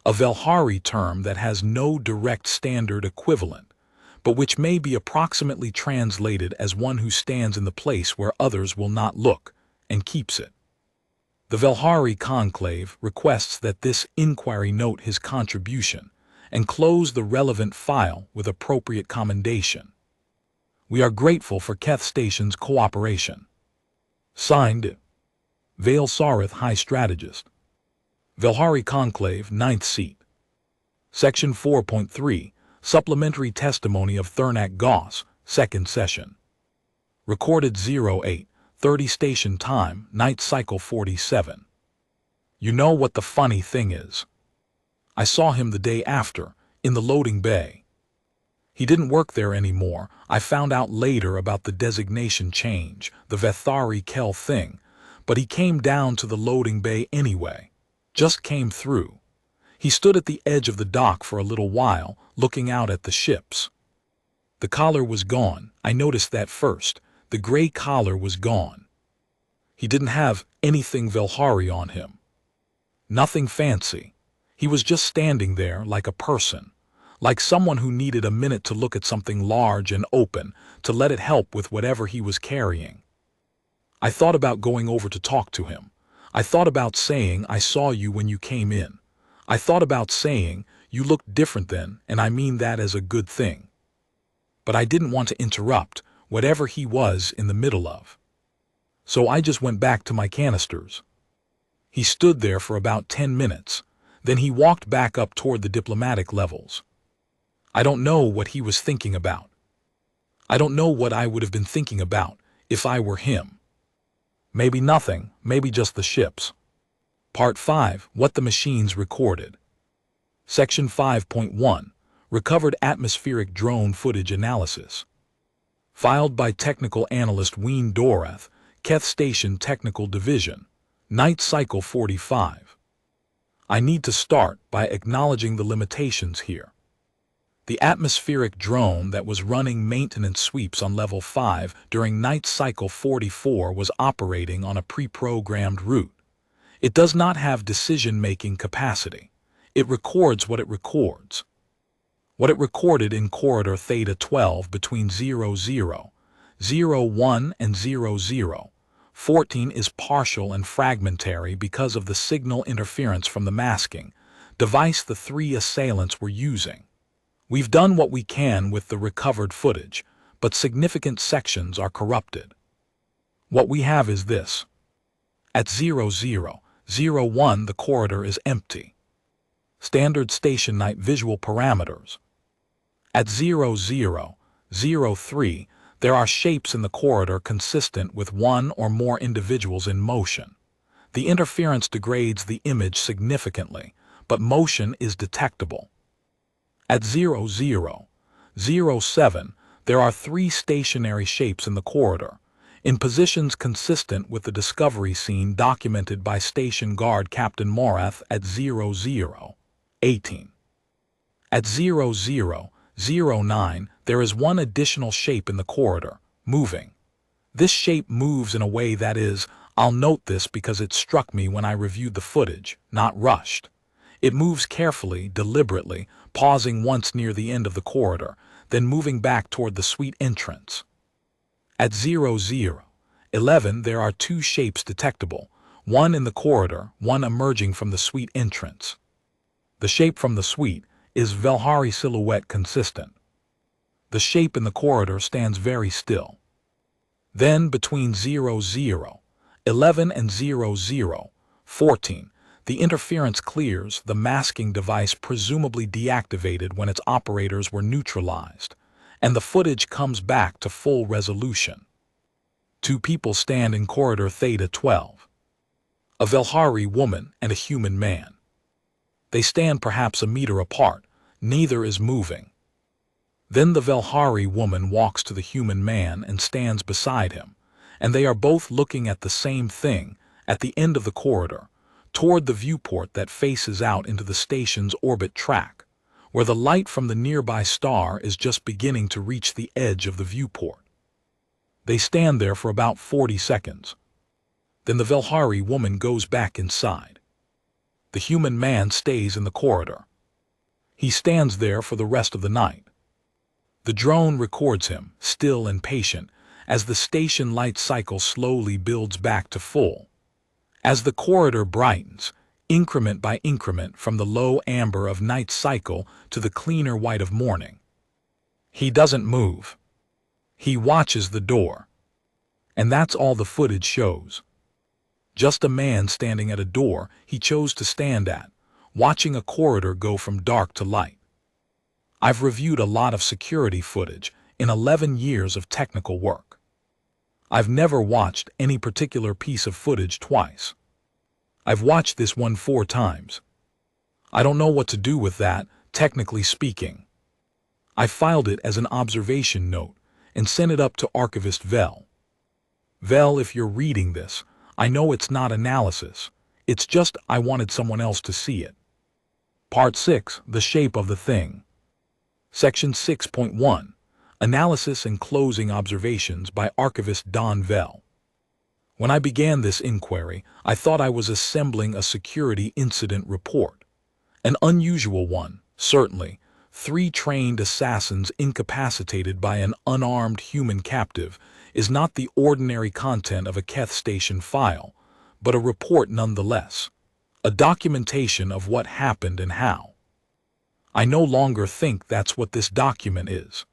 Speaker 1: a Velhari term that has no direct standard equivalent, but which may be approximately translated as one who stands in the place where others will not look, and keeps it. The Velhari Conclave requests that this inquiry note his contribution and close the relevant file with appropriate commendation. We are grateful for Keth Station's cooperation. Signed, Vale Sarith High Strategist. Velhari Conclave, 9th Seat. Section 4.3, Supplementary Testimony of Thurnak Goss, 2nd Session. Recorded 08:30 Station Time, Night Cycle 47. You know what the funny thing is? I saw him the day after, in the loading bay. He didn't work there anymore. I found out later about the designation change, the Vethari Kel thing, but he came down to the loading bay anyway. Just came through. He stood at the edge of the dock for a little while, looking out at the ships. The collar was gone. I noticed that first. The gray collar was gone. He didn't have anything Velhari on him. Nothing fancy. He was just standing there like a person, like someone who needed a minute to look at something large and open, to let it help with whatever he was carrying. I thought about going over to talk to him. I thought about saying, "I saw you when you came in." I thought about saying, "You looked different then, and I mean that as a good thing." But I didn't want to interrupt whatever he was in the middle of. So I just went back to my canisters. He stood there for about 10 minutes. Then he walked back up toward the diplomatic levels. I don't know what he was thinking about. I don't know what I would have been thinking about if I were him. Maybe nothing, maybe just the ships. Part 5. What the machines recorded. Section 5.1. Recovered atmospheric drone footage analysis. Filed by Technical Analyst Ween Dorath, Keth Station Technical Division. Night Cycle 45. I need to start by acknowledging the limitations here. The atmospheric drone that was running maintenance sweeps on Level 5 during Night Cycle 44 was operating on a pre-programmed route. It does not have decision-making capacity. It records what it records. What it recorded in Corridor Theta 12 between 00, 01 and 00, 14 is partial and fragmentary because of the signal interference from the masking device the three assailants were using. We've done what we can with the recovered footage, but significant sections are corrupted. What we have is this. At 00, 01 the corridor is empty. Standard station night visual parameters. At 00, 03, there are shapes in the corridor consistent with one or more individuals in motion. The interference degrades the image significantly, but motion is detectable. At 00, 07, there are three stationary shapes in the corridor, in positions consistent with the discovery scene documented by Station Guard Captain Morath at 00, 18. At 00, 09, there is one additional shape in the corridor, moving. This shape moves in a way that is, I'll note this because it struck me when I reviewed the footage, not rushed. It moves carefully, deliberately, pausing once near the end of the corridor, then moving back toward the suite entrance. At 00, 11, there are two shapes detectable, one in the corridor, one emerging from the suite entrance. The shape from the suite is Velhari silhouette consistent. The shape in the corridor stands very still. Then between 00, 11 and 00, 14, the interference clears, the masking device presumably deactivated when its operators were neutralized, and the footage comes back to full resolution. Two people stand in Corridor Theta 12. A Velhari woman and a human man. They stand perhaps a meter apart. Neither is moving. Then the Velhari woman walks to the human man and stands beside him, and they are both looking at the same thing at the end of the corridor, toward the viewport that faces out into the station's orbit track, where the light from the nearby star is just beginning to reach the edge of the viewport. They stand there for about 40 seconds. Then the Velhari woman goes back inside. The human man stays in the corridor. He stands there for the rest of the night. The drone records him, still and patient, as the station light cycle slowly builds back to full. As the corridor brightens, increment by increment from the low amber of night cycle to the cleaner white of morning. He doesn't move. He watches the door. And that's all the footage shows. Just a man standing at a door he chose to stand at, watching a corridor go from dark to light. I've reviewed a lot of security footage in 11 years of technical work. I've never watched any particular piece of footage twice. I've watched this one 4 times. I don't know what to do with that, technically speaking. I filed it as an observation note and sent it up to Archivist Vel. Vel, if you're reading this, I know it's not analysis. It's just I wanted someone else to see it. Part 6. The Shape of the Thing. Section 6.1. Analysis and Closing Observations by Archivist Don Vell. When I began this inquiry, I thought I was assembling a security incident report. An unusual one, certainly. 3 trained assassins incapacitated by an unarmed human captive is not the ordinary content of a Keth Station file, but a report nonetheless. A documentation of what happened and how. I no longer think that's what this document is.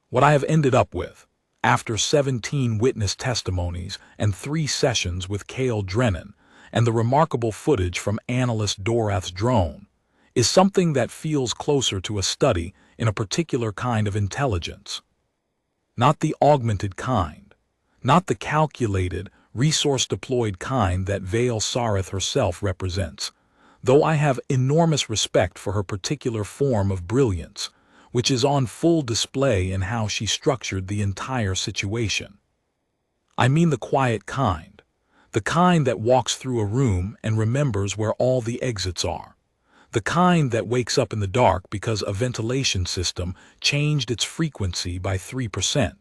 Speaker 1: What I have ended up with, after 17 witness testimonies and 3 sessions with Cale Drennan, and the remarkable footage from analyst Dorath's drone, is something that feels closer to a study in a particular kind of intelligence. Not the augmented kind, not the calculated, resource-deployed kind that Vale Sareth herself represents, though I have enormous respect for her particular form of brilliance, which is on full display in how she structured the entire situation. I mean the quiet kind, the kind that walks through a room and remembers where all the exits are, the kind that wakes up in the dark because a ventilation system changed its frequency by 3%.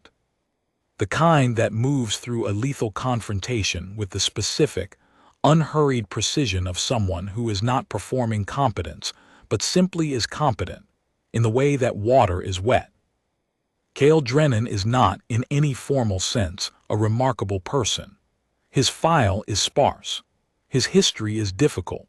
Speaker 1: The kind that moves through a lethal confrontation with the specific, unhurried precision of someone who is not performing competence, but simply is competent, in the way that water is wet. Cale Drennan is not, in any formal sense, a remarkable person. His file is sparse. His history is difficult.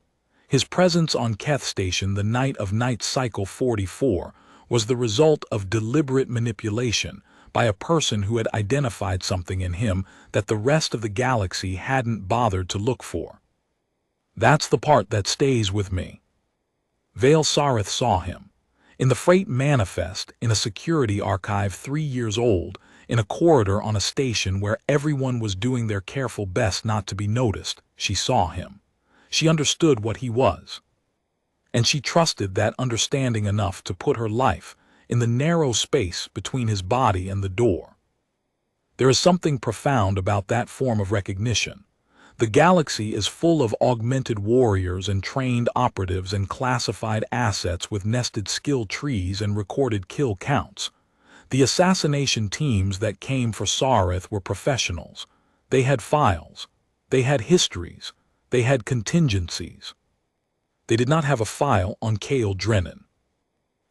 Speaker 1: His presence on Keth Station the night of Night Cycle 44 was the result of deliberate manipulation by a person who had identified something in him that the rest of the galaxy hadn't bothered to look for. That's the part that stays with me. Vale Sareth saw him. In the freight manifest in a security archive 3 years old, in a corridor on a station where everyone was doing their careful best not to be noticed, she saw him. She understood what he was. And she trusted that understanding enough to put her life in the narrow space between his body and the door. There is something profound about that form of recognition. The galaxy is full of augmented warriors and trained operatives and classified assets with nested skill trees and recorded kill counts. The assassination teams that came for Sareth were professionals. They had files. They had histories. They had contingencies. They did not have a file on Cale Drennan.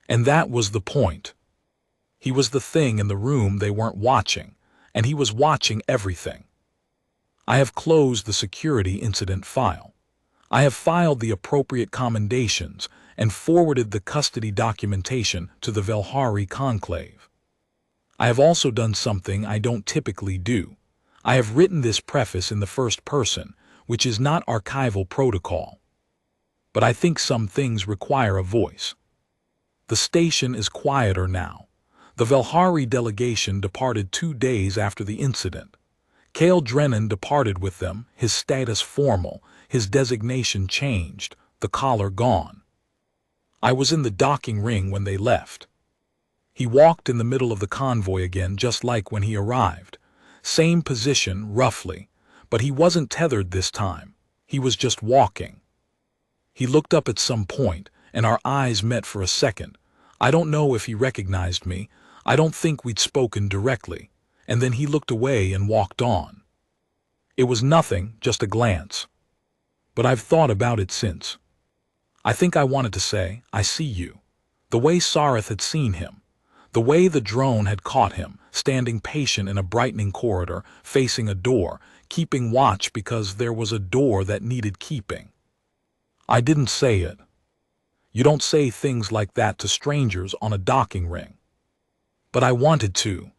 Speaker 1: And that was the point. He was the thing in the room they weren't watching, and he was watching everything. I have closed the security incident file. I have filed the appropriate commendations and forwarded the custody documentation to the Velhari Conclave. I have also done something I don't typically do. I have written this preface in the first person, which is not archival protocol. But I think some things require a voice. The station is quieter now. The Velhari delegation departed 2 days after the incident. Cale Drennan departed with them, his status formal, his designation changed, the collar gone. I was in the docking ring when they left. He walked in the middle of the convoy again just like when he arrived. Same position, roughly, but he wasn't tethered this time. He was just walking. He looked up at some point, and our eyes met for a second. I don't know if he recognized me. I don't think we'd spoken directly. And then he looked away and walked on. It was nothing, just a glance. But I've thought about it since. I think I wanted to say, I see you. The way Sareth had seen him. The way the drone had caught him, standing patient in a brightening corridor, facing a door, keeping watch because there was a door that needed keeping. I didn't say it. You don't say things like that to strangers on a docking ring. But I wanted to.